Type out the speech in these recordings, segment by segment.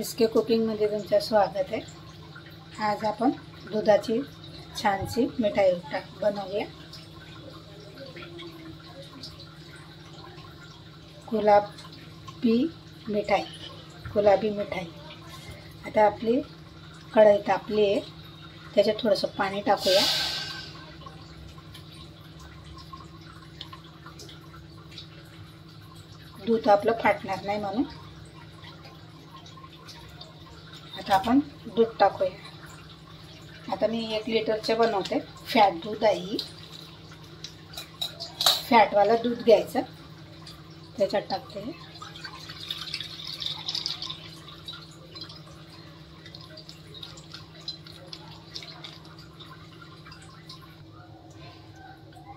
SK कुकिंगमध्ये तुमचं स्वागत आहे। आज आपण दुधाची छानशी मिठाई बनवूया। गुलाबी मिठाई। आता आपली कढई तापली आहे, त्याच्यात थोडंसं पाणी टाकूया। दूध आपलं फाटणार नाही म्हणून आता आपण दूध टाकूया। आता मी 1 लिटरचे बनवते, फॅट दूध आहे। फॅटवाला दूध घ्यायचं, त्याच्यात टाकते।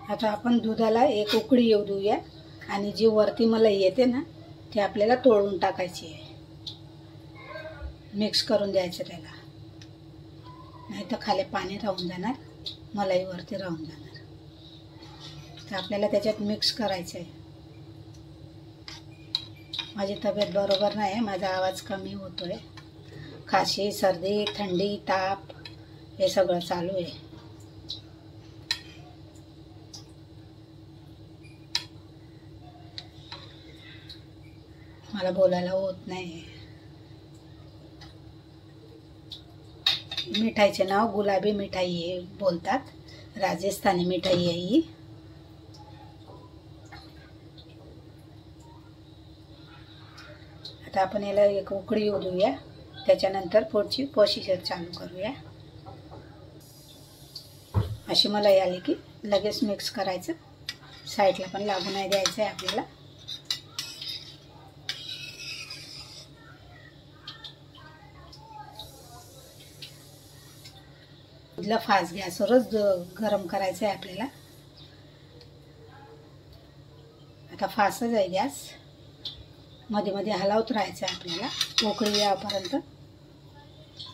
आता आपण दुधाला एक उकळी येऊ देऊया आणि जी वरती मलाई येते ना ती आपल्याला तोडून टाकायची आहे। मिक्स करून द्यायचं त्याला, नाही तर खाली पाणी राहून जाणार, मलाई वरती राहून जाणार। तर आपल्याला त्याच्यात मिक्स करायचं आहे। माझी तब्येत बरोबर नाही, माझा आवाज कमी होतोय। खाशी, सर्दी, थंडी, ताप हे सगळं चालू आहे। मला बोलायला होत नाही। मिठाईचे नाव गुलाबी मिठाई आहे बोलतात, राजस्थानी मिठाई आहे ही। आता आपण याला एक उकळी येऊ देऊया, त्याच्यानंतर पुढची प्रोसिजर चालू करूया। अशी मलाई आली की लगेच मिक्स करायचं, साईडला पण लागू नाही द्यायचं आहे आपल्याला। दूधला फास्ट गॅसवरच गरम करायचं आहे आपल्याला। आता फास्टच आहे गॅस, मध्ये मध्ये हलवत राहायचं आहे आपल्याला उकळी यापर्यंत।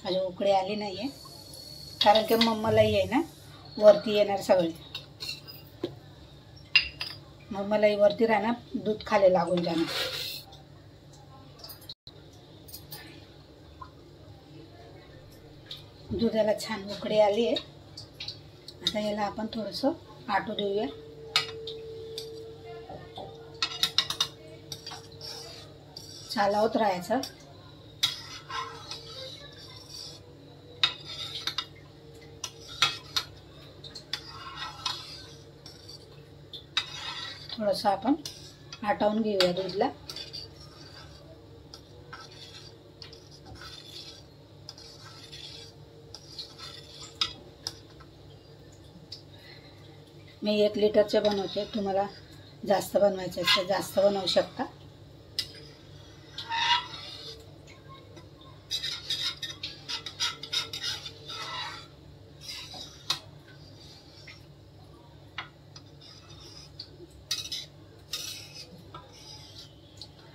अजून उकळी आली नाही आहे, कारण की मलाई आहे ना वरती येणार सगळे, मलाई वरती राहणार, दूध खाली लागून जाणार। दुधाला छान उकळी आली आहे, आता याला आपण थोडंसं आटू देऊया। चालवत राहायचं। थोडंसं आपण आटवून घेऊया दूधला। मी 1 लिटरचे बनवते, तुम्हाला जास्त बनवायचे असेल जास्त बनवू शकता।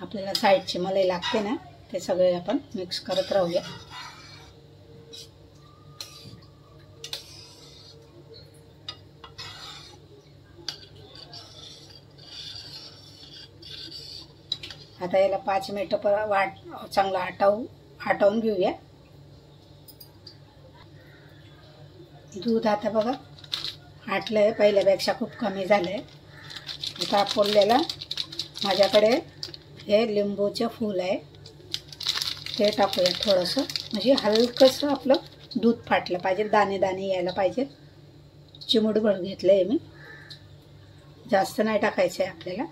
आपल्याला साईडची मलाई लागते ना, ते सगळे आपण मिक्स करत राहूया। आता याला 5 मिनिटं चांगलं आटवून घेऊया। दूध आता बघा आटलंय, पहिल्यापेक्षा खूप कमी झालंय। आता आपल्याला माझ्याकडे हे लिंबूचे फूल आहे, ते टाकूया थोडंसं, म्हणजे हलकंसं आपलं दूध फाटलं पाहिजे, दाणे दाणे यायला पाहिजे। चिमूटभर घेतलं आहे मी, जास्त नाही टाकायचं आहे आपल्याला,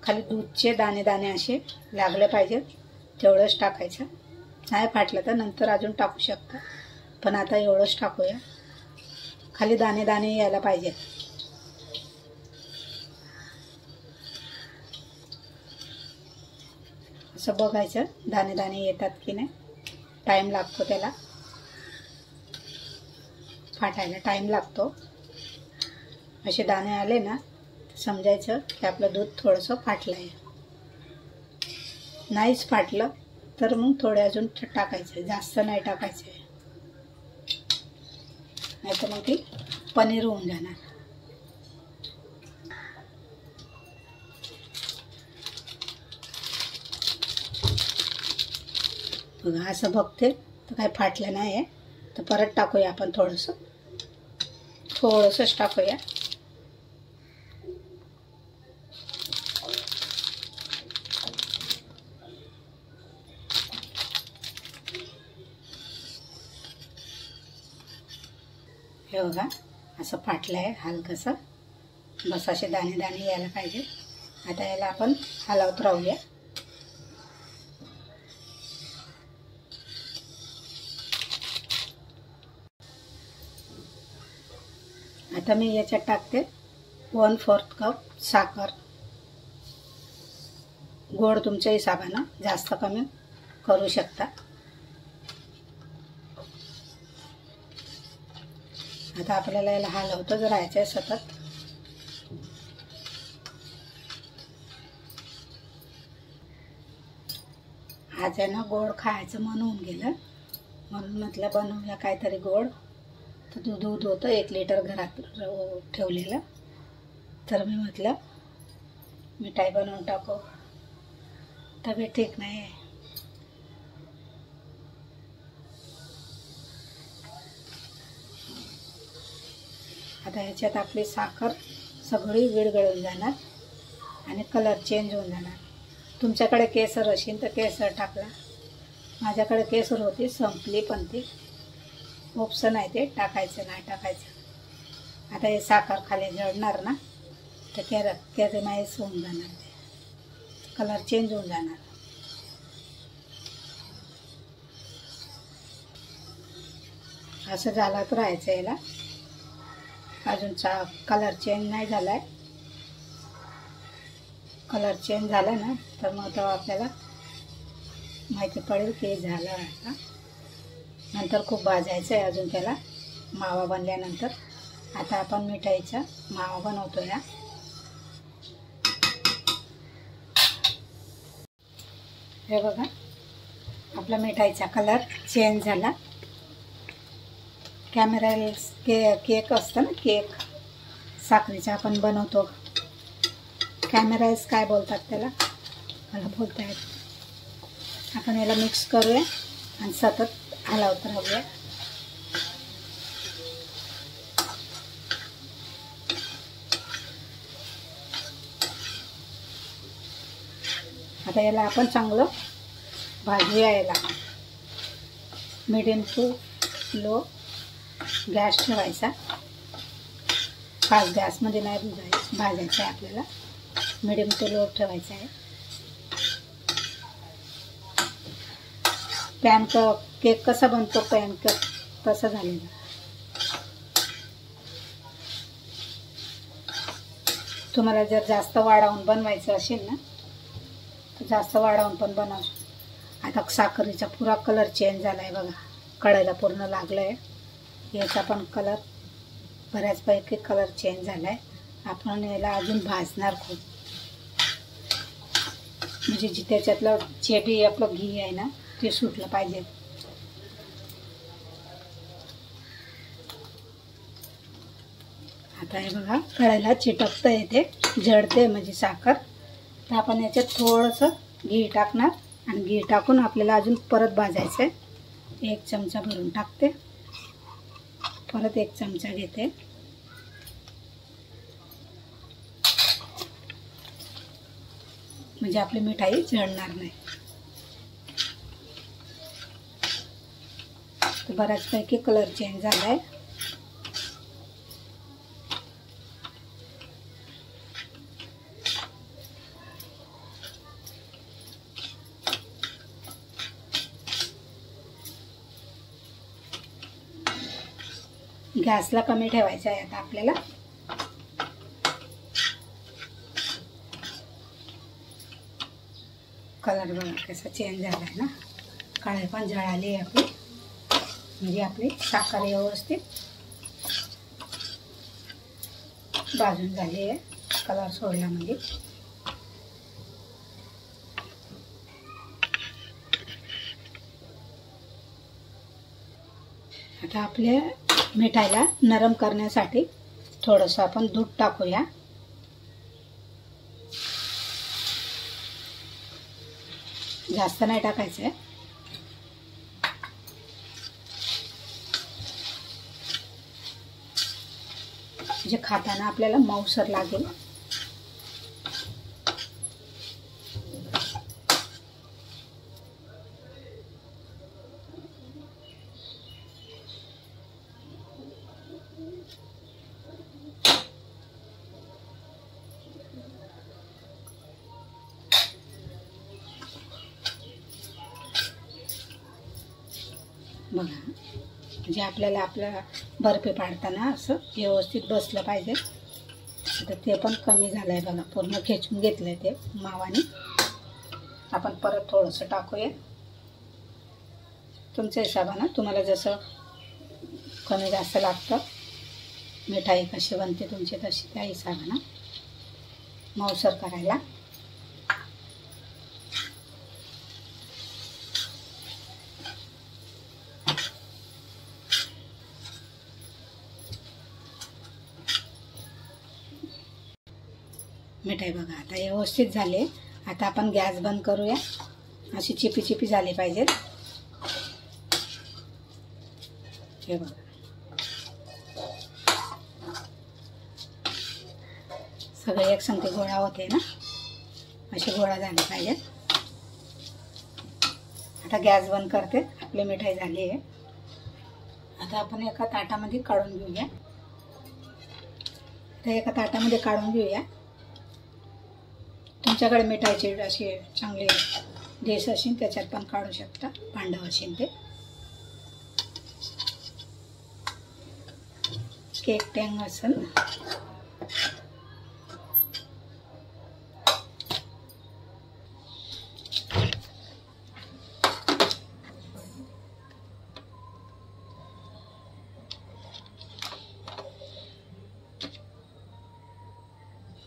खाली दूधचे दाणे दाणे असे लागले पाहिजेत तेवढंच टाकायचं। नाही फाटलं तर नंतर अजून टाकू शकता, पण आता एवढंच टाकूया, खाली दाणे दाणे यायला पाहिजे। असं बघायचं दाणे दाणे येतात की नाही, टाईम लागतो त्याला फाटायला, टाईम लागतो। असे दाणे आले ना समजायचं की आपलं दूध थोडंसं फाटलं आहे। नाहीच फाटलं तर मग थोडे अजून टाकायचं, जास्त नाही टाकायचं, नाही तर मग ती पनीर होऊन जाणार। बघा असं बघते तर काही फाटलं नाही आहे, तर परत टाकूया आपण थोडंसंच टाकूया. हे बघा असं फाटलं आहे हलकंसं, बस असे दाणे दाणे यायला पाहिजे. आता याला आपण हलवत राहूया. आता मी याच्यात टाकते 1/4 कप साखर. गोड तुमच्या हिशोबानं जास्त कमी करू शकता. आता आपल्याला याला हलवतच राहायचं आहे सतत. आज आहे ना गोड खायचं मन होऊन गेलं, म्हणून म्हटलं बनवूया काहीतरी गोड. तर दूध होतं 1 लिटर घरात ठेवलेलं, तर मी म्हटलं मिठाई बनवून टाकू. तब्येत ठीक नाही आहे. आता ह्याच्यात आपली साखर सगळी विरघळून जाणार आणि कलर चेंज होऊन जाणार. तुमच्याकडे केसर असेल तर केसर टाकला. माझ्याकडे केसर होती, संपली, पण ती ऑप्शन आहे ते टाकायचं नाही टाकायचं. आता हे साखर खाली जळणार ना, तर कॅरेमाइज होऊन जाणार, ते कलर चेंज होऊन जाणार. असं झालं तर राहायचं याला. अजून कलर चेंज नाही झाला आहे. कलर चेंज झाला ना तर मग तेव्हा आपल्याला माहिती पडेल की झालं आता. नंतर खूप भाजायचं आहे अजून त्याला मावा बनल्यानंतर. आता आपण मिठाईचा मावा बनवतो या. हे बघा आपला मिठाईचा कलर चेंज झाला. केक असतं ना, केक साखरेचा आपण बनवतो. कॅमेराइज काय बोलतात त्याला, मला बोलता येत. आपण याला मिक्स करूया आणि सतत हलवत राहूया. आता याला आपण चांगलं भाजूया. याला मीडियम टू लो गॅस ठेवायचा. फास्ट गॅसमध्ये नाही भाजायचं आहे आपल्याला, मीडियम टू लो ठेवायचा आहे. केक कसा बनतो पॅनकेक तसं झालेलं. तुम्हाला जर जास्त वाढवून बनवायचं असेल ना तर जास्त वाढवून पण बनवू. आता साखरेचा पुरा कलर चेंज झाला आहे बघा, कढईला पूर्ण लागलं आहे. याचा पण कलर बऱ्याचपैकी कलर चेंज झाला आहे. आपण याला अजून भाजणार खूप, म्हणजे त्याच्यातलं जे बी आपलं घी आहे ना ते सुटलं पाहिजे. आता हे बघा कढईला चिटकतं येते, जळते म्हणजे साखर. तर आपण याच्यात थोडंसं घी टाकणार आणि घी टाकून आपल्याला अजून परत भाजायचं आहे. 1 चमचा भरून टाकते, परत 1 चमचा घेते. म्हणजे आपली मिठाई जळणार नाही. तर बऱ्याचपैकी कलर चेंज झाला आहे. गॅसला कमी ठेवायचा आहे आता आपल्याला. कलर बघा कसा चेंज झाला आहे ना, कढई पण जळाली आहे आपली. म्हणजे आपली साखर व्यवस्थित भाजून झाली आहे, कलर सोडला म्हणजे. आता आपल्या मिठाईला नरम करण्यासाठी थोडंसं आपण दूध टाकूया. जास्त नाही टाकायचं आहे, म्हणजे खाताना आपल्याला मऊसर लागेल. बघा, म्हणजे आपल्याला आपल्या बर्फी पाडताना असं व्यवस्थित बसलं पाहिजे. आता ते पण कमी झालं आहे बघा, पूर्ण खेचून घेतलं आहे ते मावाने. आपण परत थोडंसं टाकूया तुमच्या हिशोबानं, तुम्हाला जसं कमी जास्त लागतं, मिठाई कशी बनते तुमची तशी त्या हिशोबानं मऊसर करायला. मिठाई बघा आता व्यवस्थित झाले. आता आपण गॅस बंद करूया. अशी चिपी चिपी झाली पाहिजेत. हे बघा, सगळे एकसंगती गोळा होते ना, अशी गोळा झाली पाहिजेत. आता गॅस बंद करते. आपली मिठाई झाली आहे. आता आपण एका ताटामध्ये काढून घेऊया. तर एका ताटामध्ये काढून घेऊया. तुमच्याकडे मिठाईची अशी चांगली डिश असेल त्याच्यात पण काढू शकता, भांडं असेल ते. केक टँग असेल.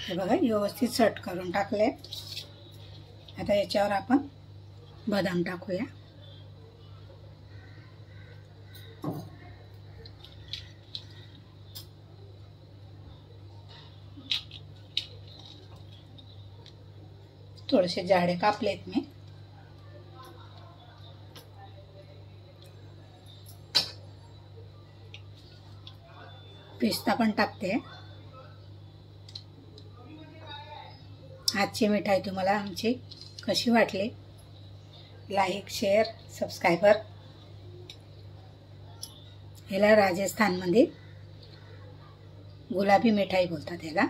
हे बघा व्यवस्थित सेट करून टाकले. आता याच्यावर आपण बदाम टाकूया. थोडेसे जाडे कापलेत मी. पिस्ता पण टाकते. आजची मिठाई तुम्हाला आमची कशी वाटली? Like, share, subscriber. याला राजस्थानमध्ये गुलाबी मिठाई बोलतात याला.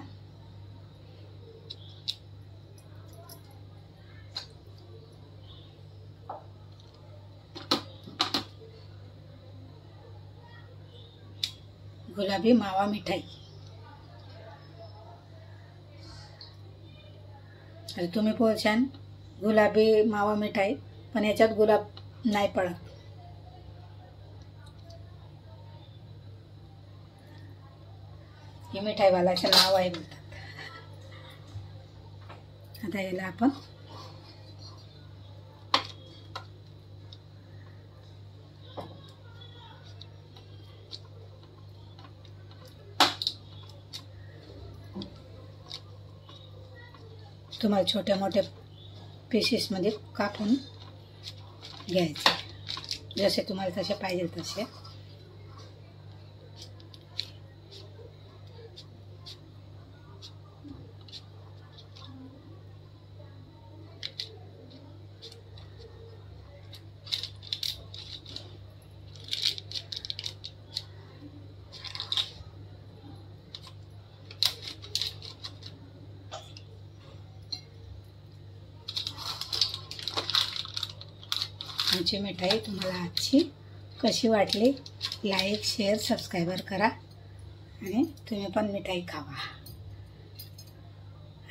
गुलाबी मावा मिठाई. अरे तुम्ही बोलशान गुलाबी मावा मिठाई, पण याच्यात गुलाब नाही पडत. हे मिठाईवाल्याचं नाव आहे बोलतात. आता याला आपण तुम्हाला छोट्या मोठ्या पीसेसमध्ये कापून घ्यायचे, जसे तुम्हाला तसे पाहिजे तसे. आमची मिठाई तुम्हाला आजची कशी वाटली? लाईक, शेअर, सबस्क्रायबर करा आणि तुम्ही पण मिठाई खावा.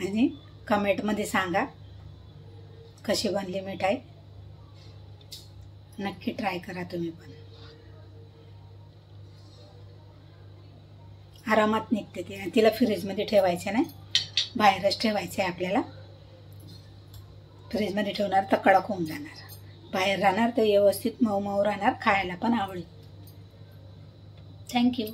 आणि कमेंटमध्ये सांगा कशी बनली मिठाई. नक्की ट्राय करा तुम्ही पण. आरामात निघते ती. तिला फ्रीजमध्ये ठेवायचे नाही, बाहेरच ठेवायचे आहे आपल्याला. फ्रीजमध्ये ठेवणार तर कडक होऊन जाणार, बाहेर राहणार तर व्यवस्थित मऊ मऊ राहणार, खायला पण आवडेल. थँक्यू.